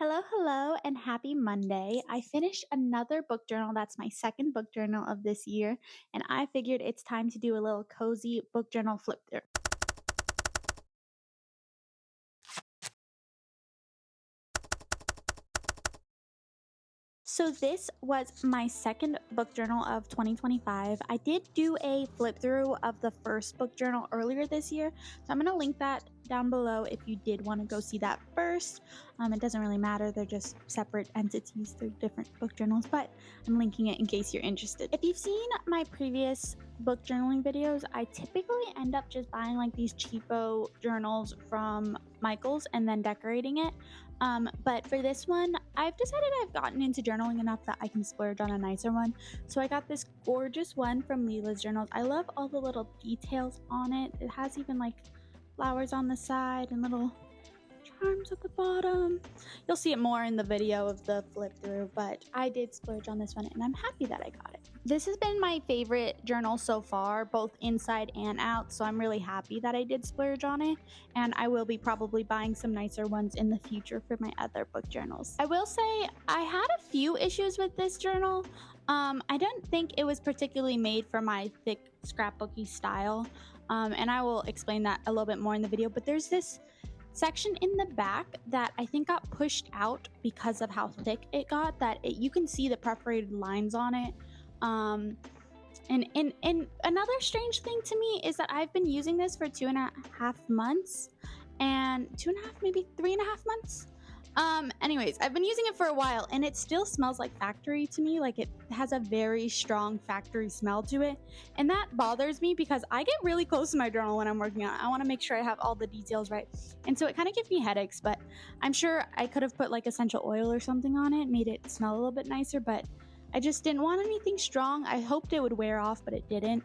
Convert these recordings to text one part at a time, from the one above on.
Hello, hello, and happy Monday. I finished another book journal. That's my second book journal of this year, and I figured it's time to do a little cozy book journal flip through. So this was my second book journal of 2025. I did do a flip through of the first book journal earlier this year, so I'm going to link that down below if you did want to go see that first. It doesn't really matter, they're just separate entities, they're different book journals, but I'm linking it in case you're interested. If you've seen my previous book journaling videos, I typically end up just buying like these cheapo journals from Michaels and then decorating it. But for this one, I've decided I've gotten into journaling enough that I can splurge on a nicer one. So I got this gorgeous one from Leela's Journals. I love all the little details on it. It has even like flowers on the side and little charms at the bottom. You'll see it more in the video of the flip through, but I did splurge on this one and I'm happy that I got it. This has been my favorite journal so far, both inside and out, so I'm really happy that I did splurge on it, and I will be probably buying some nicer ones in the future for my other book journals. I will say I had a few issues with this journal. I don't think it was particularly made for my thick scrapbooky style, and I will explain that a little bit more in the video, but there's this section in the back that I think got pushed out because of how thick it got, that you can see the perforated lines on it. um and another strange thing to me is that I've been using this for 2.5 months, and 2.5, maybe 3.5 months. Anyways, I've been using it for a while and it still smells like factory to me. Like, it has a very strong factory smell to it. And that bothers me because I get really close to my journal when I'm working on it. I want to make sure I have all the details right. And so it kind of gives me headaches, but I'm sure I could have put like essential oil or something on it, made it smell a little bit nicer, but I just didn't want anything strong. I hoped it would wear off, but it didn't.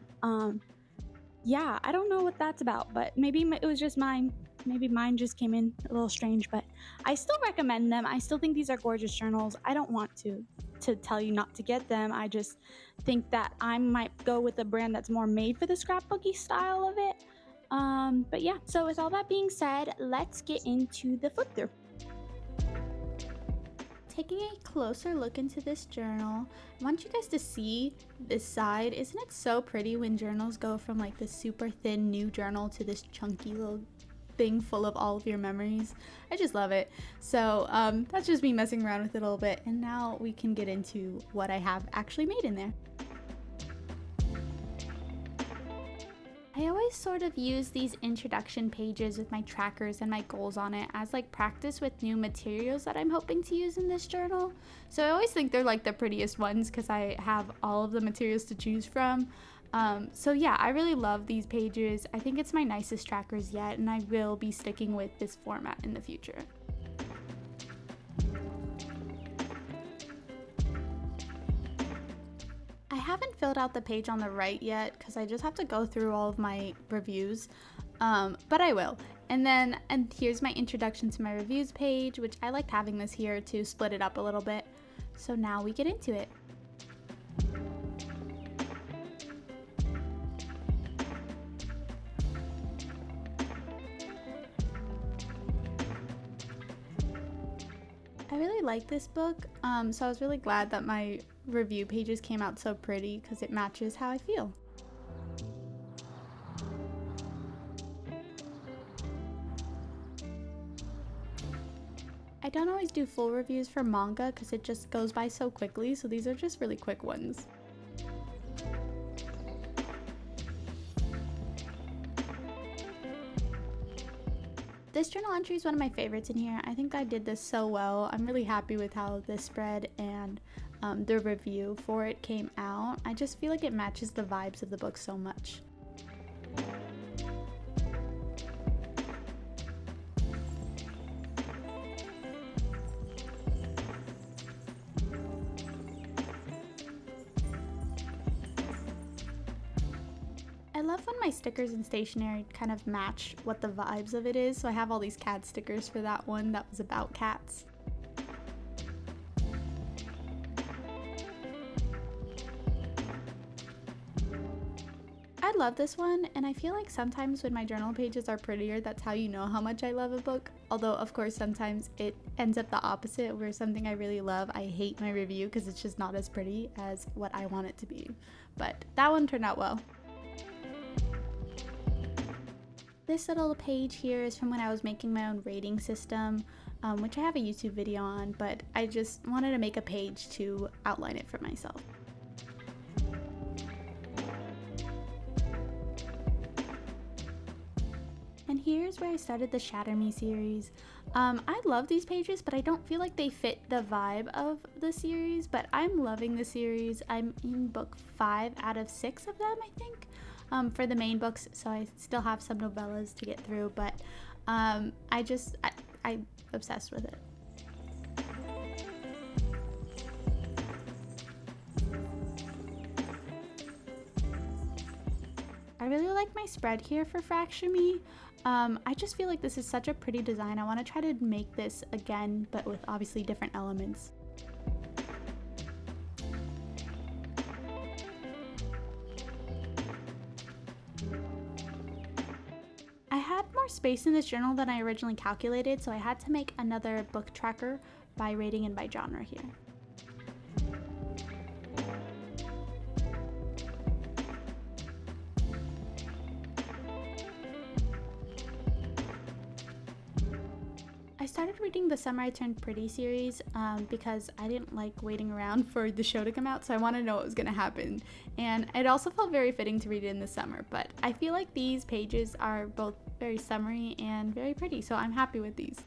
Yeah, I don't know what that's about, but maybe it was just mine. Maybe mine just came in a little strange, but I still recommend them. I still think these are gorgeous journals. I don't want to tell you not to get them. I just think that I might go with a brand that's more made for the scrapbooky style of it. But yeah, so with all that being said, let's get into the flip through. Taking a closer look into this journal, I want you guys to see this side. Isn't it so pretty when journals go from like this super thin new journal to this chunky little thing full of all of your memories? I just love it. So that's just me messing around with it a little bit, and now we can get into what I have actually made in there. I always sort of use these introduction pages with my trackers and my goals on it as like practice with new materials that I'm hoping to use in this journal. So I always think they're like the prettiest ones because I have all of the materials to choose from. So yeah, I really love these pages. I think it's my nicest trackers yet, and I will be sticking with this format in the future. I haven't filled out the page on the right yet because I just have to go through all of my reviews, but I will. And here's my introduction to my reviews page, which I liked having this here to split it up a little bit. So now we get into it. I really like this book, so I was really glad that my review pages came out so pretty because it matches how I feel. I don't always do full reviews for manga because it just goes by so quickly, so these are just really quick ones. This journal entry is one of my favorites in here. I think I did this so well. I'm really happy with how this spread and the review for it came out. I just feel like it matches the vibes of the book so much. I love when my stickers and stationery kind of match what the vibes of it is, so I have all these cat stickers for that one that was about cats. I love this one, and I feel like sometimes when my journal pages are prettier, that's how you know how much I love a book. Although, of course, sometimes it ends up the opposite, where something I really love, I hate my review because it's just not as pretty as what I want it to be. But that one turned out well. This little page here is from when I was making my own rating system, which I have a YouTube video on, but I just wanted to make a page to outline it for myself. And here's where I started the Shatter Me series. I love these pages, but I don't feel like they fit the vibe of the series, but I'm loving the series. I'm in book 5 out of 6 of them, I think, for the main books, so I still have some novellas to get through, but I'm obsessed with it. I really like my spread here for Fracture Me. I just feel like this is such a pretty design. I want to try to make this again, but with obviously different elements. I had more space in this journal than I originally calculated, so I had to make another book tracker by rating and by genre here. I started reading the Summer I Turned Pretty series because I didn't like waiting around for the show to come out, so I wanted to know what was going to happen. And it also felt very fitting to read it in the summer, but I feel like these pages are both very summery and very pretty, so I'm happy with these.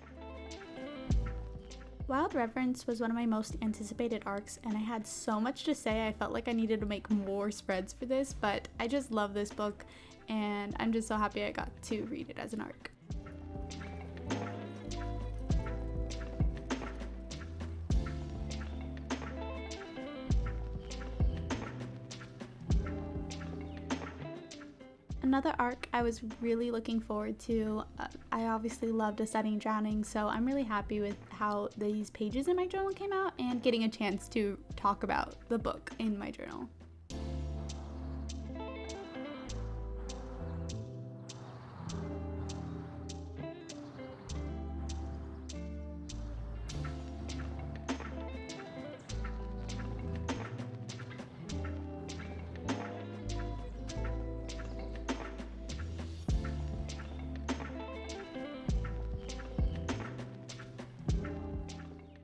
Wild Reverence was one of my most anticipated arcs, and I had so much to say I felt like I needed to make more spreads for this, but I just love this book, and I'm just so happy I got to read it as an arc. Another arc I was really looking forward to, I obviously loved A Sudden Drowning, so I'm really happy with how these pages in my journal came out and getting a chance to talk about the book in my journal.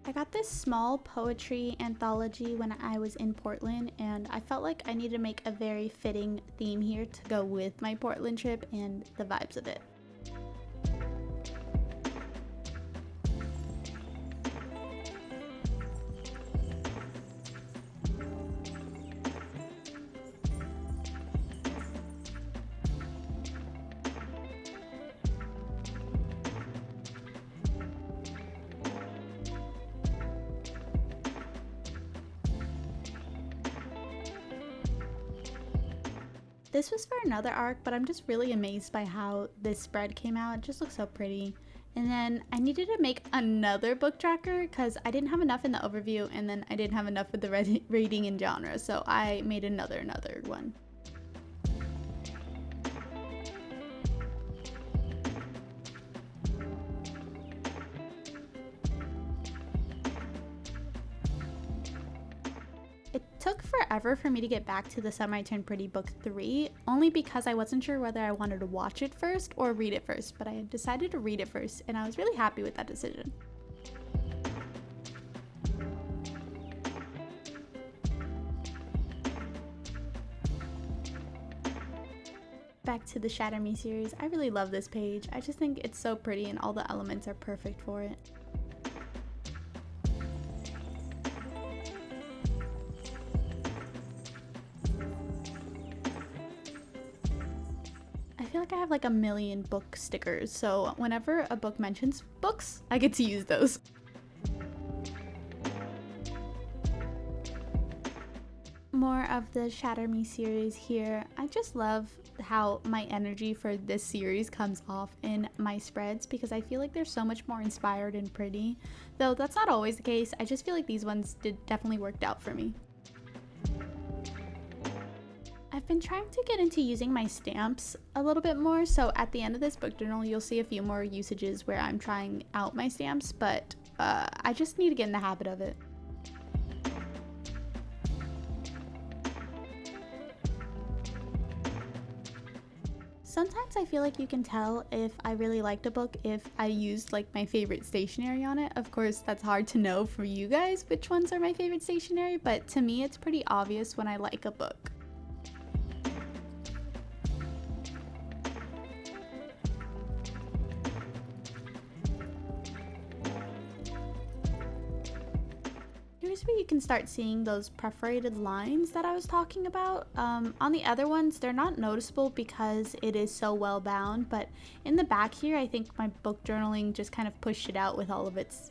I got this small poetry anthology when I was in Portland, and I felt like I needed to make a very fitting theme here to go with my Portland trip and the vibes of it. This was for another arc, but I'm just really amazed by how this spread came out. It just looks so pretty. And then I needed to make another book tracker because I didn't have enough in the overview, and then I didn't have enough with the rating and genre, so I made another one. It took forever for me to get back to The Summer I Turned Pretty book 3, only because I wasn't sure whether I wanted to watch it first or read it first, but I had decided to read it first, and I was really happy with that decision. Back to the Shatter Me series, I really love this page. I just think it's so pretty and all the elements are perfect for it. I feel like I have like a million book stickers, so whenever a book mentions books, I get to use those. More of the Shatter Me series here. I just love how my energy for this series comes off in my spreads because I feel like they're so much more inspired and pretty. Though that's not always the case, I just feel like these ones definitely worked out for me. I've been trying to get into using my stamps a little bit more, so at the end of this book journal, you'll see a few more usages where I'm trying out my stamps, but I just need to get in the habit of it. Sometimes I feel like you can tell if I really liked a book if I used like my favorite stationery on it. Of course, that's hard to know for you guys which ones are my favorite stationery, but to me it's pretty obvious when I like a book. Here's where you can start seeing those perforated lines that I was talking about. On the other ones, they're not noticeable because it is so well bound, but in the back here, I think my book journaling just kind of pushed it out with all of its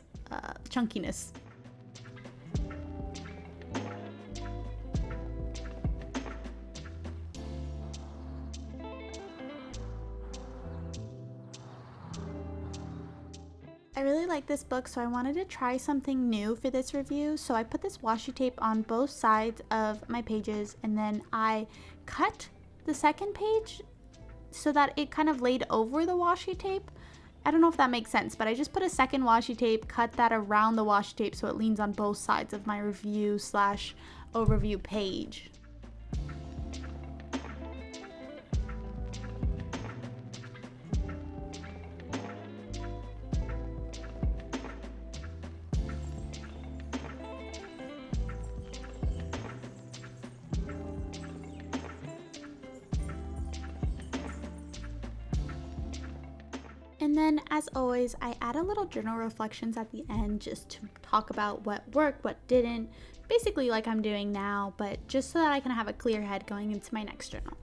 chunkiness. I really like this book, so I wanted to try something new for this review. So I put this washi tape on both sides of my pages, and then I cut the second page so that it kind of laid over the washi tape. I don't know if that makes sense, but I just put a second washi tape, cut that around the washi tape so it leans on both sides of my review slash overview page. And then, as always, I add a little journal reflections at the end just to talk about what worked, what didn't, basically like I'm doing now, but just so that I can have a clear head going into my next journal.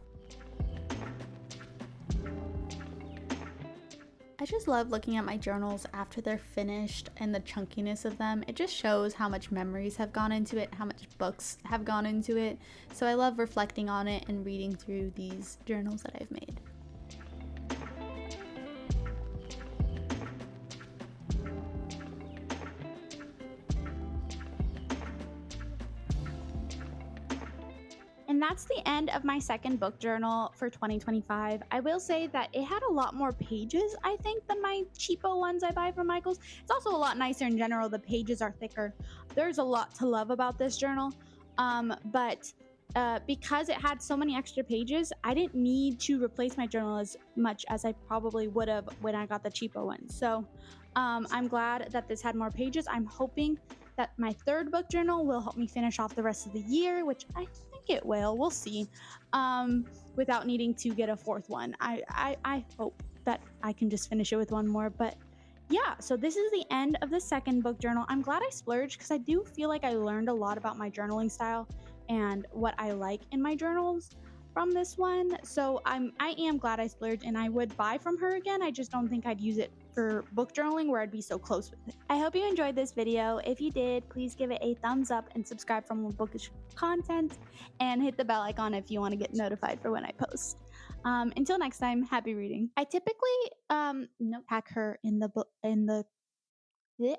I just love looking at my journals after they're finished and the chunkiness of them. It just shows how much memories have gone into it, how much books have gone into it. So I love reflecting on it and reading through these journals that I've made. And that's the end of my second book journal for 2025. I will say that it had a lot more pages, I think, than my cheapo ones I buy from Michaels. It's also a lot nicer in general. The pages are thicker. There's a lot to love about this journal. But because it had so many extra pages, I didn't need to replace my journal as much as I probably would have when I got the cheapo one. So I'm glad that this had more pages. I'm hoping that my third book journal will help me finish off the rest of the year, which I think it will. We'll see. Without needing to get a fourth one. I hope that I can just finish it with one more. But yeah, so this is the end of the second book journal. I'm glad I splurged because I do feel like I learned a lot about my journaling style and what I like in my journals from this one. So I am glad I splurged and I would buy from her again. I just don't think I'd use it for book journaling where I'd be so close with it. I hope you enjoyed this video. If you did, please give it a thumbs up and subscribe for more bookish content and hit the bell icon if you want to get notified for when I post. Until next time, happy reading. I typically note tag her in the book in the